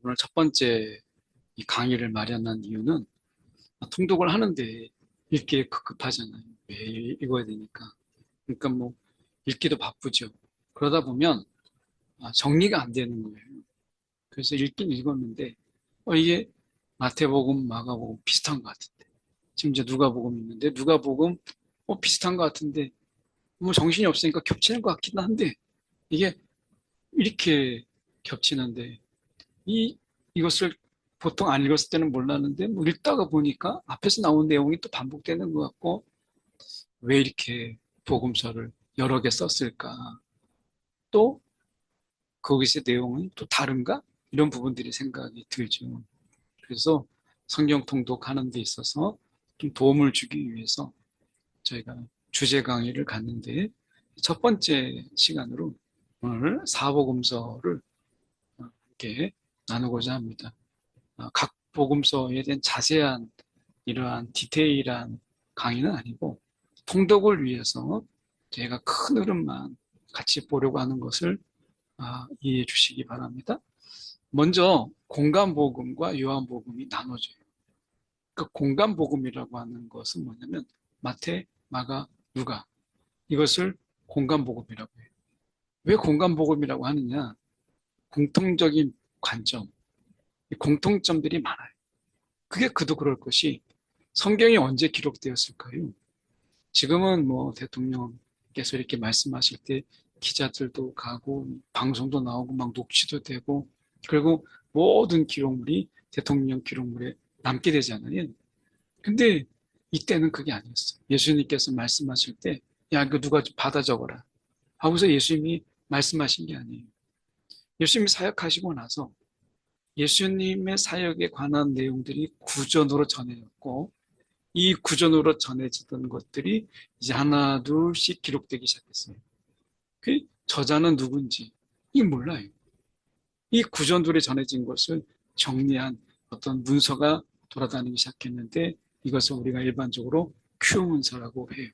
오늘 첫 번째 이 강의를 마련한 이유는 통독을 하는데 읽기에 급급하잖아요. 매일 읽어야 되니까. 그러니까 뭐 읽기도 바쁘죠. 그러다 보면 정리가 안 되는 거예요. 그래서 읽긴 읽었는데 이게 마태복음, 마가복음 비슷한 것 같은데. 지금 이제 누가복음 있는데 누가복음 비슷한 것 같은데 뭐 정신이 없으니까 겹치는 것 같긴 한데 이게 이렇게 겹치는데 이, 이것을 보통 안 읽었을 때는 몰랐는데, 뭐 읽다가 보니까 앞에서 나온 내용이 또 반복되는 것 같고, 왜 이렇게 복음서를 여러 개 썼을까? 또, 거기서 내용은 또 다른가? 이런 부분들이 생각이 들죠. 그래서 성경 통독하는 데 있어서 좀 도움을 주기 위해서 저희가 주제 강의를 갔는데, 첫 번째 시간으로 오늘 사복음서를 이렇게 나누고자 합니다. 각 복음서에 대한 자세한 이러한 디테일한 강의는 아니고 통독을 위해서 제가 큰 흐름만 같이 보려고 하는 것을 이해해 주시기 바랍니다. 먼저 공간복음과 요한복음이 나눠져요. 그 공간복음이라고 하는 것은 뭐냐면 마태, 마가, 누가 이것을 공간복음이라고 해요. 왜 공간복음이라고 하느냐? 공통적인 관점, 공통점들이 많아요. 그게 그도 그럴 것이 성경이 언제 기록되었을까요? 지금은 뭐 대통령께서 이렇게 말씀하실 때 기자들도 가고 방송도 나오고 막 녹취도 되고 그리고 모든 기록물이 대통령 기록물에 남게 되잖아요. 근데 이때는 그게 아니었어요. 예수님께서 말씀하실 때, 야, 그 누가 좀 받아 적어라. 하고서 예수님이 말씀하신 게 아니에요. 예수님이 사역하시고 나서 예수님의 사역에 관한 내용들이 구전으로 전해졌고 이 구전으로 전해지던 것들이 이제 하나 둘씩 기록되기 시작했어요. 그 저자는 누군지 이 몰라요. 이 구전들에 전해진 것을 정리한 어떤 문서가 돌아다니기 시작했는데 이것을 우리가 일반적으로 큐 문서라고 해요.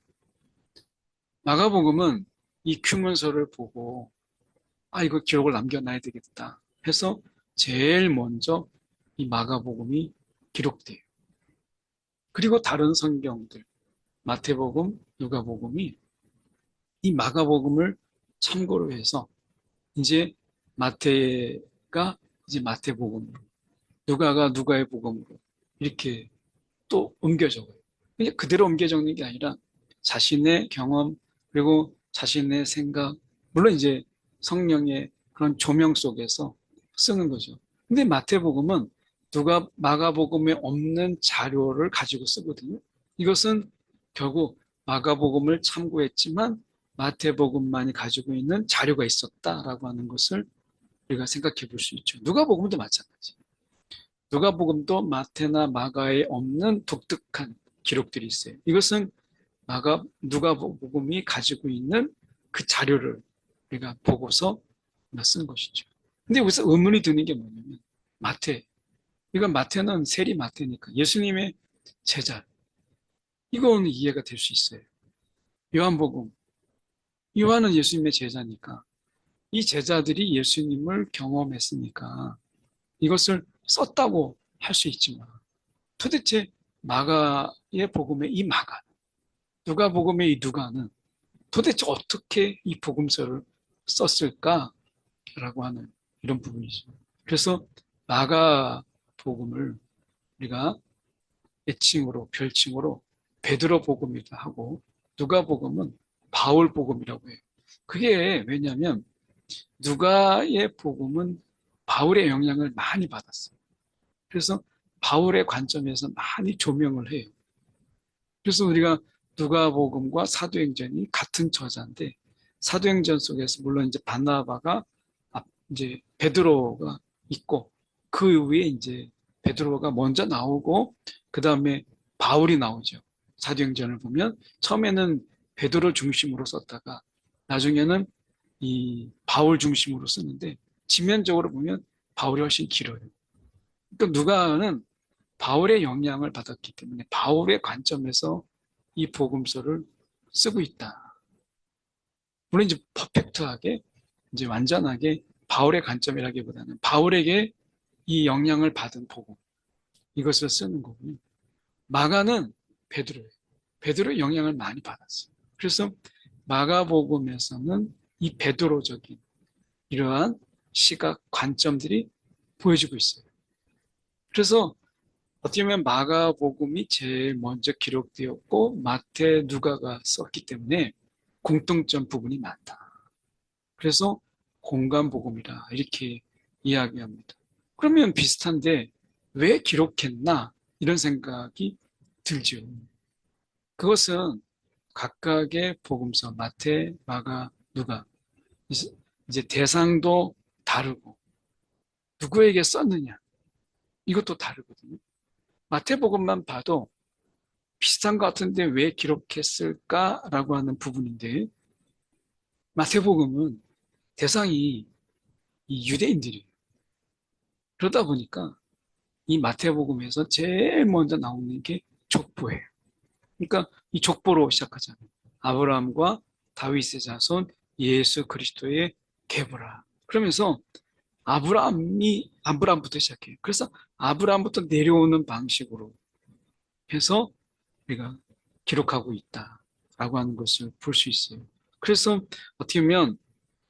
마가복음은 이 큐 문서를 보고 이거 기록을 남겨놔야 되겠다 해서 제일 먼저 이 마가복음이 기록돼요. 그리고 다른 성경들 마태복음, 누가복음이 이 마가복음을 참고로 해서 이제 마태가 이제 마태복음으로, 누가가 누가의 복음으로 이렇게 또 옮겨 적어요. 그냥 그대로 옮겨 적는 게 아니라 자신의 경험 그리고 자신의 생각, 물론 이제 성령의 그런 조명 속에서 쓰는 거죠. 근데 마태복음은 누가 마가복음에 없는 자료를 가지고 쓰거든요. 이것은 결국 마가복음을 참고했지만 마태복음만이 가지고 있는 자료가 있었다라고 하는 것을 우리가 생각해 볼 수 있죠. 누가복음도 마찬가지. 누가복음도 마태나 마가에 없는 독특한 기록들이 있어요. 이것은 누가복음이 가지고 있는 그 자료를 우리가 보고서 쓴 것이죠. 근데 여기서 의문이 드는 게 뭐냐면 마태, 이건 마태는 세리 마태니까 예수님의 제자, 이거는 이해가 될 수 있어요. 요한복음, 요한은 예수님의 제자니까 이 제자들이 예수님을 경험했으니까 이것을 썼다고 할 수 있지만 도대체 마가의 복음의 이 마가, 누가복음의 이 누가는 도대체 어떻게 이 복음서를 썼을까라고 하는 이런 부분이죠. 그래서 마가복음을 우리가 애칭으로 별칭으로 베드로 복음이기도 하고 누가복음은 바울 복음이라고 해요. 그게 왜냐하면 누가의 복음은 바울의 영향을 많이 받았어요. 그래서 바울의 관점에서 많이 조명을 해요. 그래서 우리가 누가복음과 사도행전이 같은 저자인데 사도행전 속에서 물론 이제 바나바가 이제 베드로가 있고 그 위에 이제 베드로가 먼저 나오고 그 다음에 바울이 나오죠. 사도행전을 보면 처음에는 베드로 중심으로 썼다가 나중에는 이 바울 중심으로 쓰는데 지면적으로 보면 바울이 훨씬 길어요. 그러니까 누가는 바울의 영향을 받았기 때문에 바울의 관점에서 이 복음서를 쓰고 있다. 물론 이제 퍼펙트하게 이제 완전하게 바울의 관점이라기보다는 바울에게 이 영향을 받은 복음, 이것을 쓰는 거군요. 마가는 베드로예요. 베드로의 영향을 많이 받았어요. 그래서 마가복음에서는 이 베드로적인 이러한 시각 관점들이 보여지고 있어요. 그래서 어떻게 보면 마가복음이 제일 먼저 기록되었고 마태, 누가가 썼기 때문에 공통점 부분이 많다. 그래서 공간복음이라 이렇게 이야기합니다. 그러면 비슷한데 왜 기록했나 이런 생각이 들죠. 그것은 각각의 복음서 마태, 마가, 누가 이제 대상도 다르고 누구에게 썼느냐 이것도 다르거든요. 마태복음만 봐도 비슷한 것 같은데 왜 기록했을까라고 하는 부분인데 마태복음은 대상이 이 유대인들이에요. 그러다 보니까 이 마태복음에서 제일 먼저 나오는 게 족보예요. 그러니까 이 족보로 시작하잖아요. 아브라함과 다윗의 자손 예수 그리스도의 계보라. 그러면서 아브라함부터 시작해요. 그래서 아브라함부터 내려오는 방식으로 해서 우리가 기록하고 있다라고 하는 것을 볼 수 있어요. 그래서 어떻게 보면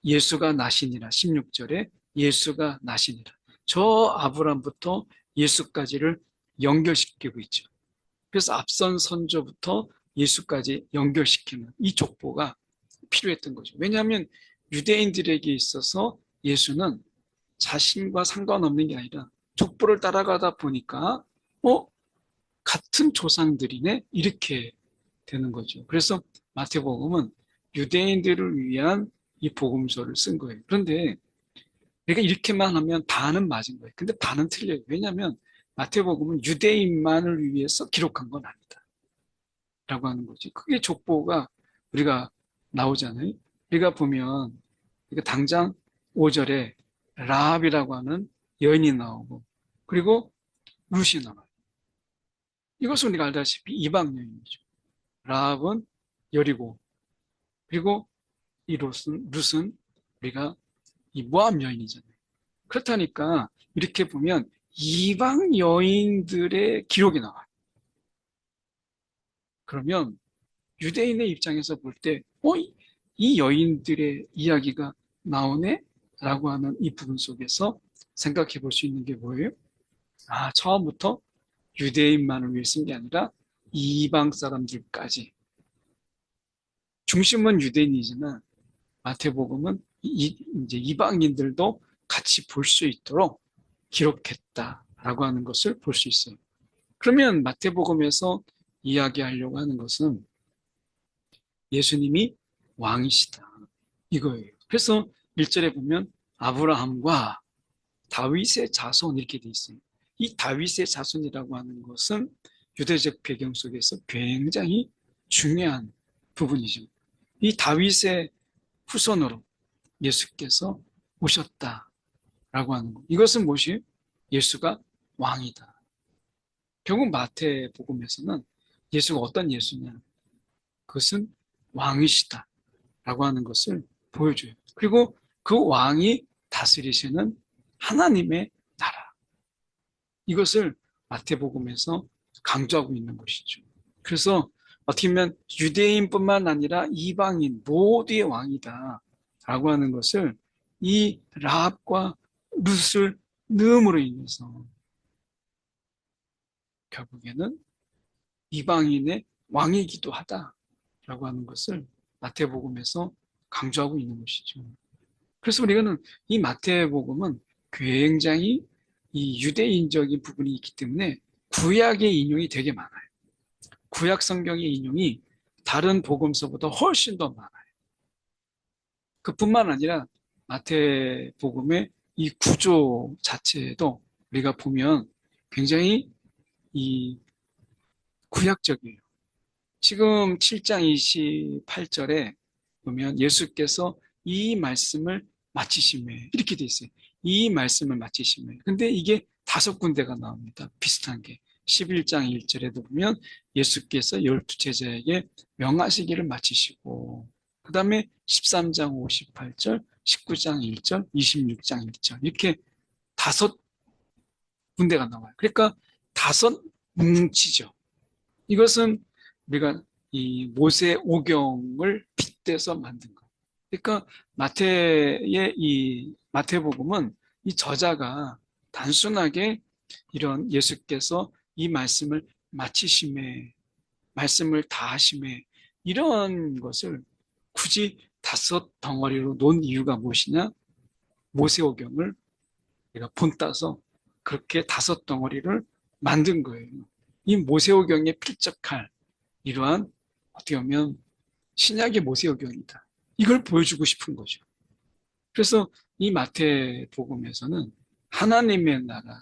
예수가 나시니라 16절에 예수가 나시니라 저 아브라함부터 예수까지를 연결시키고 있죠. 그래서 앞선 선조부터 예수까지 연결시키는 이 족보가 필요했던 거죠. 왜냐하면 유대인들에게 있어서 예수는 자신과 상관없는 게 아니라 족보를 따라가다 보니까 같은 조상들이네 이렇게 되는 거죠. 그래서 마태복음은 유대인들을 위한 이 복음서를 쓴 거예요. 그런데 내가 이렇게만 하면 반은 맞은 거예요. 근데 반은 틀려요. 왜냐하면 마태복음은 유대인만을 위해서 기록한 건 아니다. 라고 하는 거지. 그게 족보가 우리가 나오잖아요. 우리가 보면 당장 5절에 라합이라고 하는 여인이 나오고 그리고 룻이 나와요. 이것은 우리가 알다시피 이방 여인이죠. 라합은 여리고 그리고 이 룻은 우리가 이 모압 여인이잖아요. 그렇다니까 이렇게 보면 이방 여인들의 기록이 나와요. 그러면 유대인의 입장에서 볼 때, 이 여인들의 이야기가 나오네? 라고 하는 이 부분 속에서 생각해 볼 수 있는 게 뭐예요? 처음부터 유대인만을 위해 쓴 게 아니라 이방 사람들까지. 중심은 유대인이지만 마태복음은 이제 이방인들도 같이 볼 수 있도록 기록했다라고 하는 것을 볼 수 있어요. 그러면 마태복음에서 이야기하려고 하는 것은 예수님이 왕이시다. 이거예요. 그래서 1절에 보면 아브라함과 다윗의 자손 이렇게 돼 있어요. 이 다윗의 자손이라고 하는 것은 유대적 배경 속에서 굉장히 중요한 부분이죠. 이 다윗의 후손으로 예수께서 오셨다라고 하는 것. 이것은 무엇이에요? 예수가 왕이다. 결국 마태복음에서는 예수가 어떤 예수냐? 그것은 왕이시다. 라고 하는 것을 보여줘요. 그리고 그 왕이 다스리시는 하나님의 나라. 이것을 마태복음에서 강조하고 있는 것이죠. 그래서 어떻게 보면 유대인뿐만 아니라 이방인 모두의 왕이다. 라고 하는 것을 이 라합과 룻을 넣음으로 인해서 결국에는 이방인의 왕이기도 하다라고 하는 것을 마태복음에서 강조하고 있는 것이죠. 그래서 우리는 이 마태복음은 굉장히 이 유대인적인 부분이 있기 때문에 구약의 인용이 되게 많아요. 구약 성경의 인용이 다른 복음서보다 훨씬 더 많아요. 그뿐만 아니라 마태복음의 이 구조 자체도 우리가 보면 굉장히 이 구약적이에요. 지금 7장 28절에 보면 예수께서 이 말씀을 마치심에 이렇게 돼 있어요. 이 말씀을 마치심에. 근데 이게 5군데가 나옵니다. 비슷한 게. 11장 1절에도 보면 예수께서 12제자에게 명하시기를 마치시고 그 다음에 13장 58절, 19장 1절, 26장 1절 이렇게 5 군데가 나와요. 그러니까 다섯 뭉치죠. 이것은 우리가 이 모세 오경을 빗대서 만든 거예요. 그러니까 이 마태복음은 이 저자가 단순하게 이런 예수께서 이 말씀을 마치심에, 말씀을 다하심에, 이런 것을 굳이 다섯 덩어리로 놓은 이유가 무엇이냐? 모세오경을 내가 본따서 그렇게 다섯 덩어리를 만든 거예요. 이 모세오경에 필적할 이러한 어떻게 보면 신약의 모세오경이다. 이걸 보여주고 싶은 거죠. 그래서 이 마태복음에서는 하나님의 나라,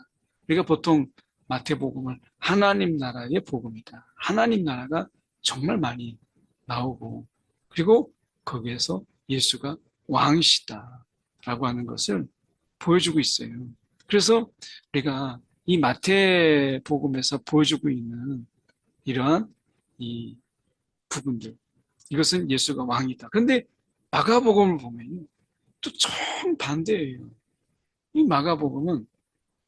우리가 보통 마태복음을 하나님 나라의 복음이다. 하나님 나라가 정말 많이 나오고, 그리고 거기에서 예수가 왕이시다 라고 하는 것을 보여주고 있어요. 그래서 우리가 이 마태복음에서 보여주고 있는 이러한 이 부분들, 이것은 예수가 왕이다. 그런데 마가복음을 보면 또 정반대예요. 이 마가복음은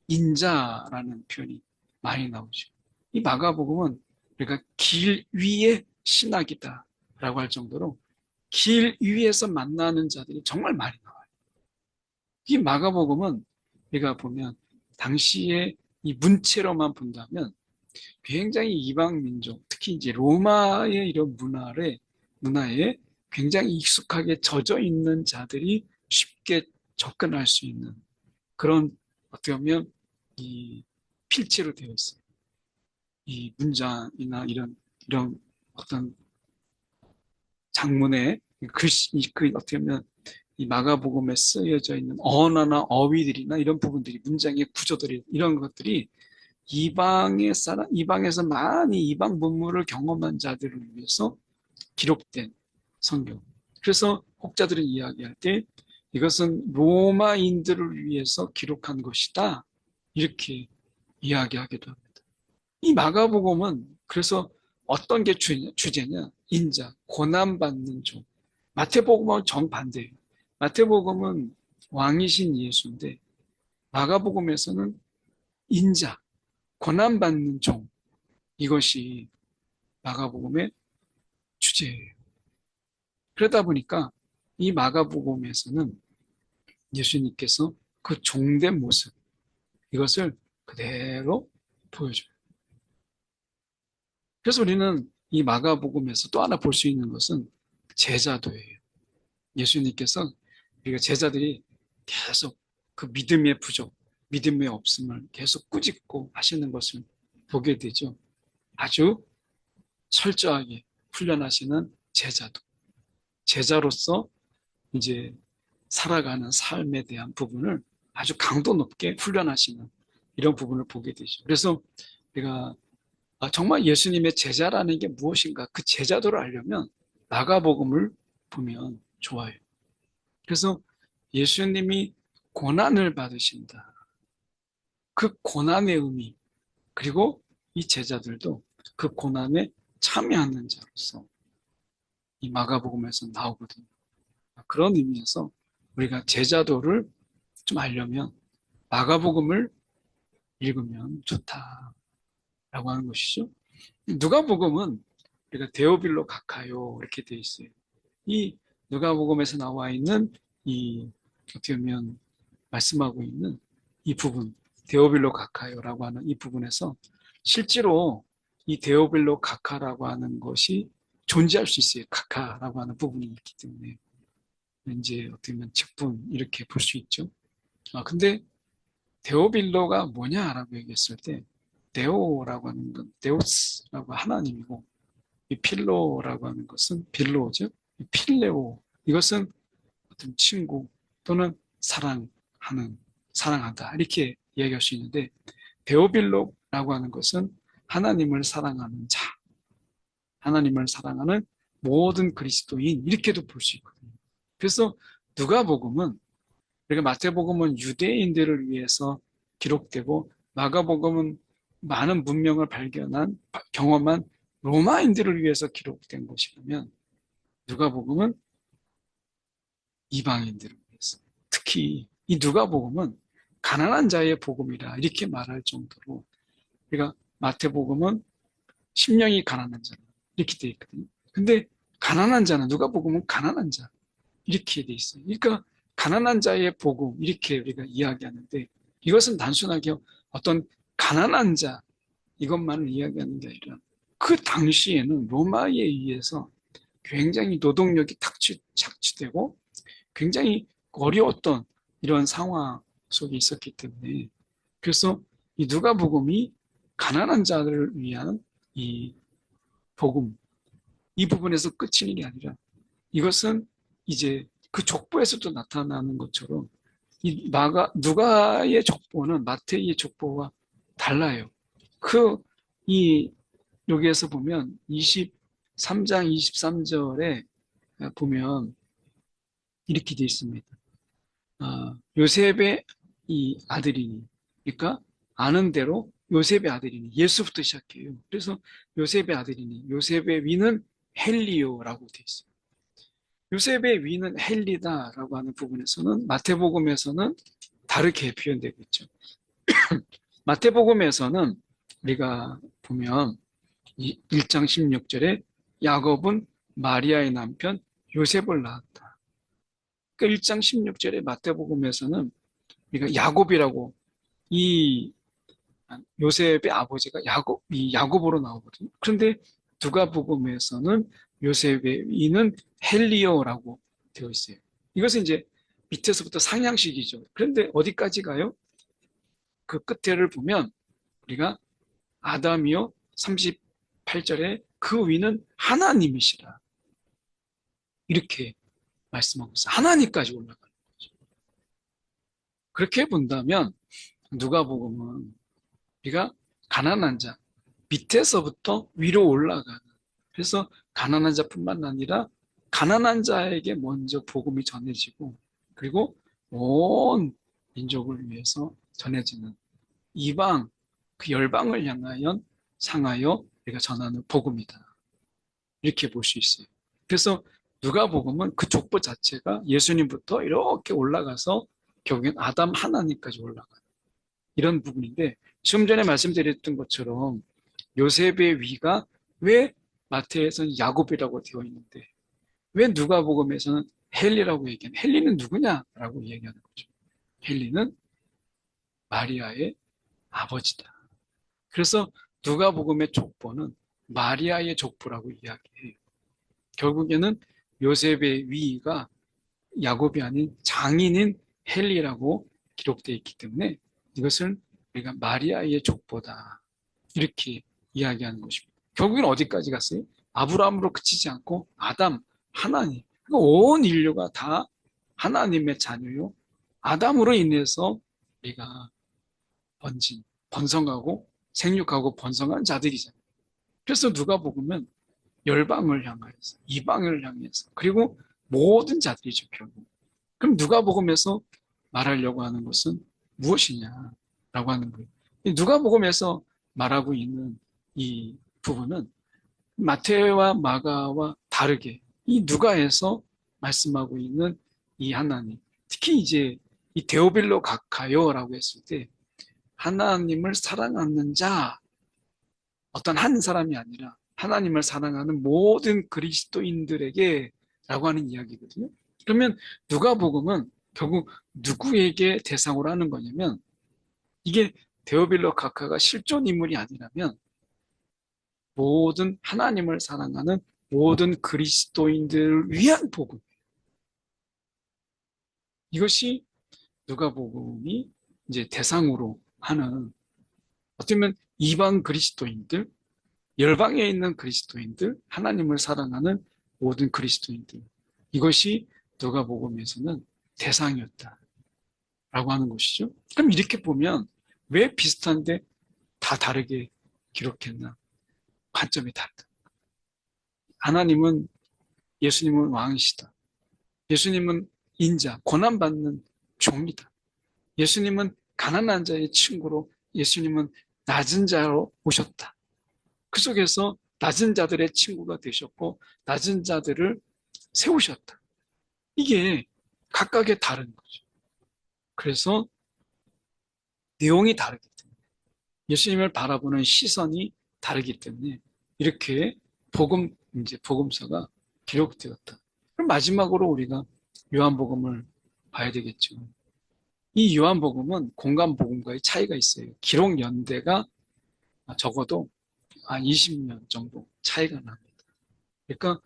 인자라는 표현이 많이 나오죠. 이 마가복음은 우리가 길 위의 신학이다 라고 할 정도로 길 위에서 만나는 자들이 정말 많이 나와요. 이 마가복음은 우리가 보면 당시에 이 문체로만 본다면 굉장히 이방 민족, 특히 이제 로마의 이런 문화에 굉장히 익숙하게 젖어 있는 자들이 쉽게 접근할 수 있는 그런 어떻게 보면 이 필체로 되어 있어요. 이 문장이나 이런 어떤 장문의 글씨, 그 어떻게 보면 이 마가복음에 쓰여져 있는 언어나 어휘들이나 이런 부분들이 문장의 구조들이 이런 것들이 이방에서 많이 이방 문물을 경험한 자들을 위해서 기록된 성경. 그래서 혹자들은 이야기할 때 이것은 로마인들을 위해서 기록한 것이다. 이렇게 이야기하기도 합니다. 이 마가복음은 그래서 어떤 게 주제냐? 인자, 고난받는 종. 마태복음은 정반대예요. 마태복음은 왕이신 예수인데 마가복음에서는 인자, 고난받는 종. 이것이 마가복음의 주제예요. 그러다 보니까 이 마가복음에서는 예수님께서 그 종된 모습, 이것을 그대로 보여줘요. 그래서 우리는 이 마가복음에서 또 하나 볼 수 있는 것은 제자도예요. 예수님께서 우리가 제자들이 계속 그 믿음의 부족, 믿음의 없음을 계속 꾸짖고 하시는 것을 보게 되죠. 아주 철저하게 훈련하시는 제자도. 제자로서 이제 살아가는 삶에 대한 부분을 아주 강도 높게 훈련하시는 이런 부분을 보게 되죠. 그래서 우리가 정말 예수님의 제자라는 게 무엇인가 그 제자도를 알려면 마가복음을 보면 좋아요. 그래서 예수님이 고난을 받으신다. 그 고난의 의미, 그리고 이 제자들도 그 고난에 참여하는 자로서 이 마가복음에서 나오거든요. 그런 의미에서 우리가 제자도를 좀 알려면 마가복음을 읽으면 좋다라고 하는 것이죠. 누가복음은 우리가 데오빌로 각하요 이렇게 되어 있어요. 이 누가복음에서 나와 있는 이 어떻게 보면 말씀하고 있는 이 부분 데오빌로 각하요라고 하는 이 부분에서 실제로 이 데오빌로 각하라고 하는 것이 존재할 수 있어요. 각하라고 하는 부분이 있기 때문에 이제 어떻게 보면 직분 이렇게 볼 수 있죠. 근데 데오빌로가 뭐냐라고 얘기했을 때 데오라고 하는 건 데우스라고 하나님이고 이 필로라고 하는 것은 빌로죠. 필레오 이것은 어떤 친구 또는 사랑하다 이렇게 얘기할 수 있는데 데오빌로라고 하는 것은 하나님을 사랑하는 자, 하나님을 사랑하는 모든 그리스도인 이렇게도 볼 수 있거든요. 그래서 누가복음은 그러니까 마태복음은 유대인들을 위해서 기록되고 마가복음은 많은 문명을 경험한 로마인들을 위해서 기록된 것이라면 누가복음은 이방인들을 위해서 특히 이 누가복음은 가난한 자의 복음이라 이렇게 말할 정도로, 그러니까 마태복음은 심령이 가난한 자 이렇게 돼 있거든요. 근데 가난한 자는 누가복음은 가난한 자 이렇게 돼 있어요. 그러니까 가난한 자의 복음 이렇게 우리가 이야기하는데, 이것은 단순하게 어떤 가난한 자 이것만을 이야기하는 게 아니라 그 당시에는 로마에 의해서 굉장히 노동력이 착취되고 굉장히 어려웠던 이런 상황 속에 있었기 때문에, 그래서 이 누가복음이 가난한 자들을 위한 이 복음, 이 부분에서 끝인 일이 아니라 이것은 이제 그 족보에서도 나타나는 것처럼 이 누가의 족보는 마태의 족보와 달라요. 이 여기에서 보면 23장 23절에 보면 이렇게 되어 있습니다. 요셉의 이 아들이니, 그러니까 아는 대로 요셉의 아들이니, 예수부터 시작해요. 그래서 요셉의 아들이니, 요셉의 위는 헬리오라고 되어 있어요. 요셉의 위는 헬리다라고 하는 부분에서는 마태복음에서는 다르게 표현되고 있죠. 마태복음에서는 우리가 보면 1장 16절에 야곱은 마리아의 남편 요셉을 낳았다. 그러니까 1장 16절에 마태복음에서는 우리가 야곱이라고, 이 요셉의 아버지가 야곱으로 나오거든요. 그런데 누가복음에서는 요셉의 이는 헬리오라고 되어 있어요. 이것은 이제 밑에서부터 상향식이죠. 그런데 어디까지 가요? 그 끝에를 보면 우리가 아담이요 38절에 그 위는 하나님이시라 이렇게 말씀하고 있어요. 하나님까지 올라가는 거죠. 그렇게 본다면 누가복음은 우리가 가난한 자 밑에서부터 위로 올라가는, 그래서 가난한 자뿐만 아니라 가난한 자에게 먼저 복음이 전해지고 그리고 온 민족을 위해서 전해지는 이방, 그 열방을 상하여 우리가 전하는 복음이다. 이렇게 볼 수 있어요. 그래서 누가복음은 그 족보 자체가 예수님부터 이렇게 올라가서 결국엔 아담 하나님까지 올라가는 이런 부분인데, 좀 전에 말씀드렸던 것처럼 요셉의 위가 왜 마태에서는 야곱이라고 되어 있는데 왜 누가복음에서는 헬리라고 얘기하는, 헬리는 누구냐라고 얘기하는 거죠. 헬리는 마리아의 아버지다. 그래서 누가복음의 족보는 마리아의 족보라고 이야기해요. 결국에는 요셉의 위가 야곱이 아닌 장인인 헬리라고 기록되어 있기 때문에 이것을 우리가 마리아의 족보다 이렇게 이야기하는 것입니다. 결국엔 어디까지 갔어요? 아브라함으로 그치지 않고 아담, 하나님, 온 인류가 다 하나님의 자녀요. 아담으로 인해서 우리가 번성하고 생육하고 번성한 자들이잖아요. 그래서 누가복음은 열방을 향하여서, 이방을 향해서, 그리고 모든 자들이죠, 결국. 그럼 누가복음에서 말하려고 하는 것은 무엇이냐라고 하는 거예요. 누가복음에서 말하고 있는 이 부분은 마태와 마가와 다르게 이 누가에서 말씀하고 있는 이 하나님, 특히 이제 이 데오빌로 각하여라고 했을 때 하나님을 사랑하는 자, 어떤 한 사람이 아니라 하나님을 사랑하는 모든 그리스도인들에게 라고 하는 이야기거든요. 그러면 누가복음은 결국 누구에게 대상으로 하는 거냐면, 이게 데오빌로 각하가 실존 인물이 아니라면 모든 하나님을 사랑하는 모든 그리스도인들을 위한 복음. 이것이 누가복음이 이제 대상으로 하는, 어쩌면 이방 그리스도인들, 열방에 있는 그리스도인들, 하나님을 사랑하는 모든 그리스도인들, 이것이 누가복음에서는 대상이었다라고 하는 것이죠. 그럼 이렇게 보면 왜 비슷한데 다 다르게 기록했나? 관점이 다르다. 하나님은, 예수님은 왕이시다. 예수님은 인자, 고난받는 종이다. 예수님은 가난한 자의 친구로, 예수님은 낮은 자로 오셨다. 그 속에서 낮은 자들의 친구가 되셨고 낮은 자들을 세우셨다. 이게 각각의 다른 거죠. 그래서 내용이 다르기 때문에, 예수님을 바라보는 시선이 다르기 때문에 이렇게 복음서가 기록되었다. 그럼 마지막으로 우리가 요한복음을 봐야 되겠죠. 이 요한복음은 공간복음과의 차이가 있어요. 기록 연대가 적어도 한 20년 정도 차이가 납니다. 그러니까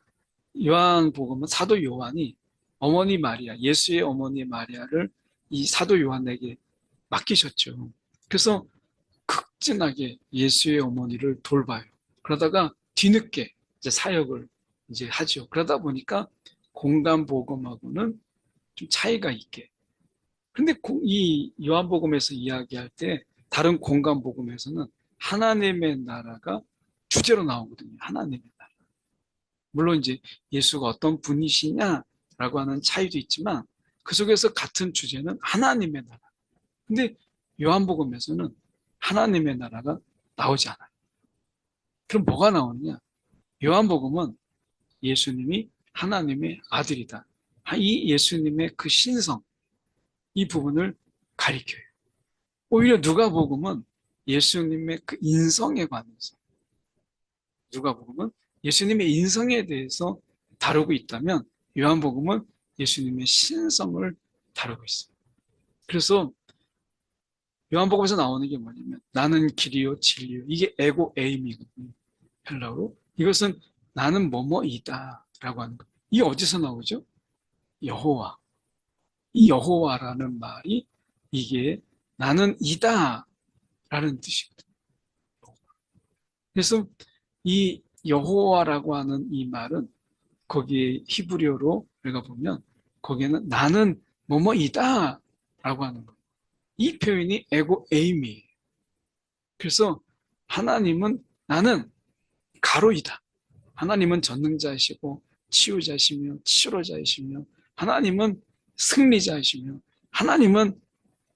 요한복음은 사도 요한이 어머니 마리아, 예수의 어머니 마리아를 이 사도 요한에게 맡기셨죠. 그래서 극진하게 예수의 어머니를 돌봐요. 그러다가 뒤늦게 이제 사역을 이제 하죠. 그러다 보니까 공간복음하고는 좀 차이가 있게. 근데 이 요한복음에서 이야기할 때 다른 공간복음에서는 하나님의 나라가 주제로 나오거든요. 하나님의 나라. 물론 이제 예수가 어떤 분이시냐라고 하는 차이도 있지만 그 속에서 같은 주제는 하나님의 나라. 근데 요한복음에서는 하나님의 나라가 나오지 않아요. 그럼 뭐가 나오느냐? 요한복음은 예수님이 하나님의 아들이다. 이 예수님의 그 신성, 이 부분을 가리켜요. 오히려 누가복음은 예수님의 그 인성에 관해서, 누가복음은 예수님의 인성에 대해서 다루고 있다면 요한복음은 예수님의 신성을 다루고 있어요. 그래서 요한복음에서 나오는 게 뭐냐면 나는 길이요 진리요, 이게 에고 에임이거든요. 헬라어로 이것은 나는 뭐뭐이다 라고 하는 거. 이게 어디서 나오죠? 여호와. 이 여호와라는 말이 이게 나는 이다 라는 뜻이거든요. 그래서 이 여호와라고 하는 이 말은 거기에 히브리어로 우리가 보면 거기에는 나는 뭐뭐이다 라고 하는 거예요. 이 표현이 에고 에임이에요. 그래서 하나님은 나는 가로이다. 하나님은 전능자이시고 치유자이시며 치료자이시며 하나님은 승리자이시며 하나님은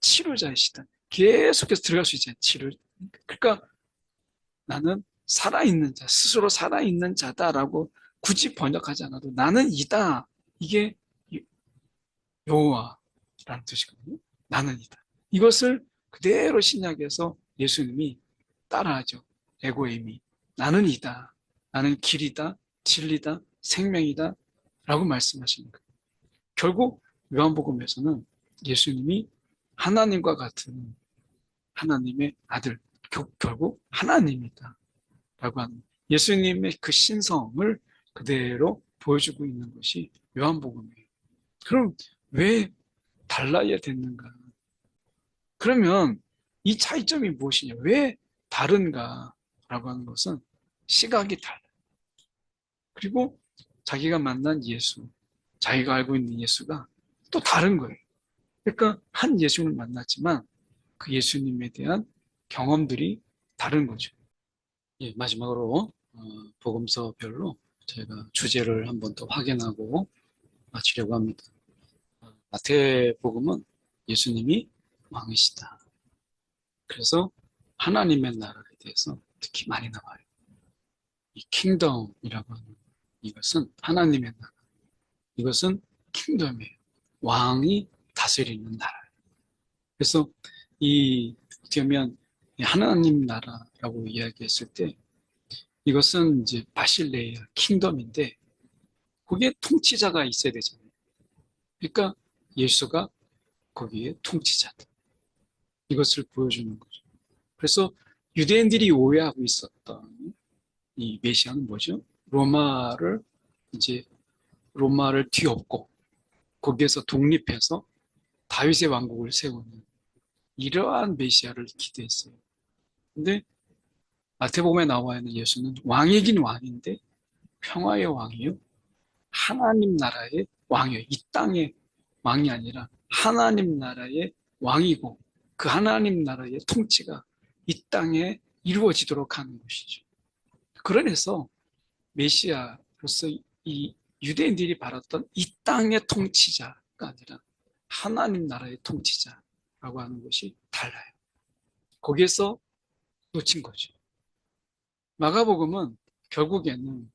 치료자이시다. 계속해서 들어갈 수 있잖아요. 치료. 그러니까 나는 살아있는 자, 스스로 살아있는 자다라고 굳이 번역하지 않아도 나는 이다. 이게 여호와라는 뜻이거든요. 나는 이다. 이것을 그대로 신약에서 예수님이 따라하죠. 에고에미. 나는 이다. 나는 길이다. 진리다. 생명이다. 라고 말씀하시는 거예요. 결국 요한복음에서는 예수님이 하나님과 같은 하나님의 아들, 결국 하나님이다. 라고 하는 예수님의 그 신성을 그대로 보여주고 있는 것이 요한복음이에요. 그럼 왜 달라야 됐는가? 그러면 이 차이점이 무엇이냐? 왜 다른가? 라고 하는 것은 시각이 달라요. 그리고 자기가 만난 예수, 자기가 알고 있는 예수가 또 다른 거예요. 그러니까 한 예수를 만났지만 그 예수님에 대한 경험들이 다른 거죠. 예, 마지막으로 복음서별로 저희가 주제를 한번 더 확인하고 마치려고 합니다. 마태복음은 예수님이 왕이시다. 그래서 하나님의 나라에 대해서 특히 많이 나와요. 이 킹덤이라고 하는 이것은 하나님의 나라. 이것은 킹덤이에요. 왕이 다스리는 나라예요. 그래서 어떻게 보면 하나님 나라라고 이야기했을 때 이것은 이제 바실레이아 킹덤인데 거기에 통치자가 있어야 되잖아요. 그러니까 예수가 거기에 통치자다. 이것을 보여주는 거죠. 그래서 유대인들이 오해하고 있었던 이 메시아는 뭐죠? 이제 로마를 뒤엎고 거기에서 독립해서 다윗의 왕국을 세우는 이러한 메시아를 기대했어요. 근데 마태복음에 나와 있는 예수는 왕이긴 왕인데 평화의 왕이요. 하나님 나라의 왕이요. 이 땅의 왕이 아니라 하나님 나라의 왕이고 그 하나님 나라의 통치가 이 땅에 이루어지도록 하는 것이죠. 그러면서 메시아로서 이 유대인들이 바랐던 이 땅의 통치자가 아니라 하나님 나라의 통치자라고 하는 것이 달라요. 거기에서 놓친 거죠. 마가복음은 결국에는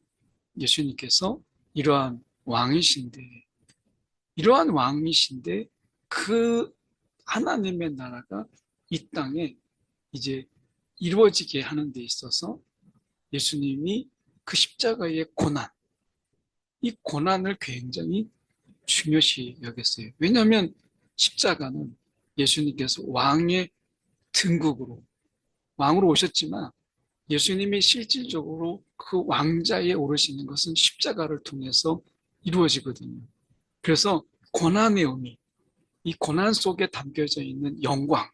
예수님께서 이러한 왕이신데 그 하나님의 나라가 이 땅에 이제 이루어지게 하는 데 있어서 예수님이 그 십자가의 고난, 이 고난을 굉장히 중요시 여겼어요. 왜냐하면 십자가는 예수님께서 왕의 등극으로, 왕으로 오셨지만 예수님이 실질적으로 그 왕자에 오르시는 것은 십자가를 통해서 이루어지거든요. 그래서 고난의 의미, 이 고난 속에 담겨져 있는 영광,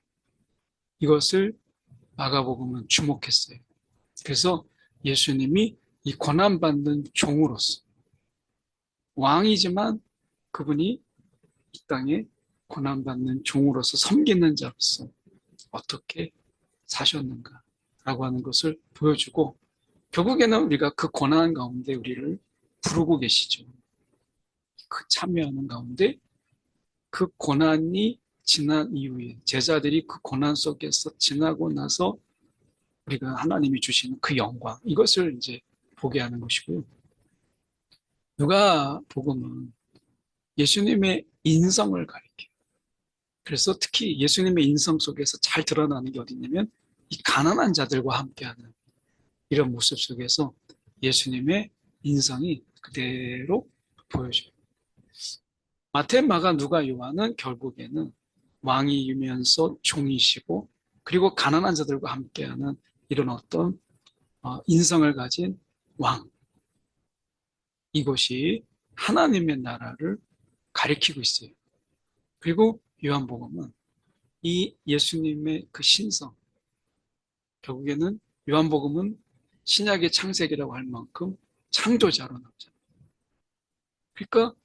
이것을 마가복음은 주목했어요. 그래서 예수님이 이 고난받는 종으로서 왕이지만 그분이 이 땅에 고난받는 종으로서 섬기는 자로서 어떻게 사셨는가라고 하는 것을 보여주고 결국에는 우리가 그 고난 가운데 우리를 부르고 계시죠. 그 참여하는 가운데 그 고난이 지난 이후에 제자들이 그 고난 속에서 지나고 나서 우리가 하나님이 주시는 그 영광 이것을 이제 보게 하는 것이고요. 누가복음은 예수님의 인성을 가리켜요. 그래서 특히 예수님의 인성 속에서 잘 드러나는 게 어디냐면 이 가난한 자들과 함께하는 이런 모습 속에서 예수님의 인성이 그대로 보여져요. 마태, 마가, 누가, 요한은 결국에는 왕이면서 종이시고 그리고 가난한 자들과 함께하는 이런 어떤 인성을 가진 왕, 이것이 하나님의 나라를 가리키고 있어요. 그리고 요한복음은 이 예수님의 그 신성, 결국에는 요한복음은 신약의 창세기라고 할 만큼 창조자로 나오잖아요. 그러니까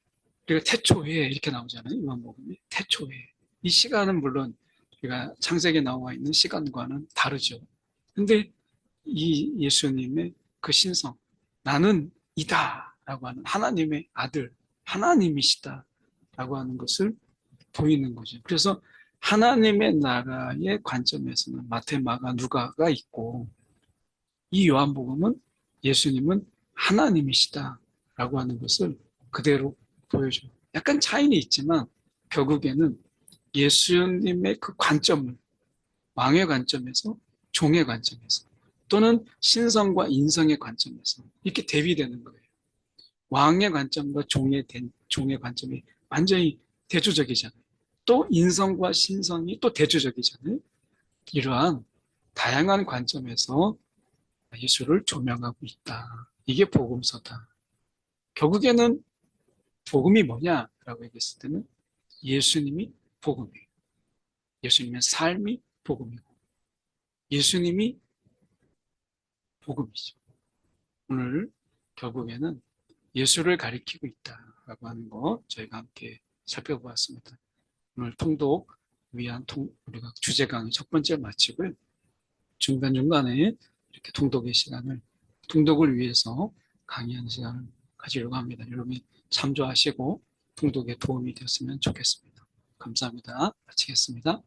우리가 태초에 이렇게 나오잖아요. 요한복음이 태초에. 이 시간은 물론 우리가 창세기에 나와 있는 시간과는 다르죠. 근데 이 예수님의 그 신성, 나는 이다라고 하는 하나님의 아들, 하나님이시다라고 하는 것을 보이는 거죠. 그래서 하나님의 나라의 관점에서는 마태, 마가, 누가가 있고 이 요한복음은 예수님은 하나님이시다라고 하는 것을 그대로 보여줘요. 약간 차이는 있지만 결국에는 예수님의 그 관점을 왕의 관점에서 종의 관점에서 또는 신성과 인성의 관점에서 이렇게 대비되는 거예요. 왕의 관점과 종의 관점이 완전히 대조적이잖아요. 또 인성과 신성이 또 대조적이잖아요. 이러한 다양한 관점에서 예수를 조명하고 있다. 이게 복음서다. 결국에는 복음이 뭐냐라고 얘기했을 때는 예수님이 복음이에요. 예수님의 삶이 복음이고 예수님이 복음이죠. 오늘 결국에는 예수를 가리키고 있다라고 하는 거 저희가 함께 살펴보았습니다. 오늘 통독 위한 우리가 주제 강의 첫 번째를 마치고요. 중간중간에 이렇게 통독의 시간을 통독을 위해서 강의하는 시간을 가지려고 합니다. 여러분이 참조하시고 통독에 도움이 되었으면 좋겠습니다. 감사합니다. 마치겠습니다.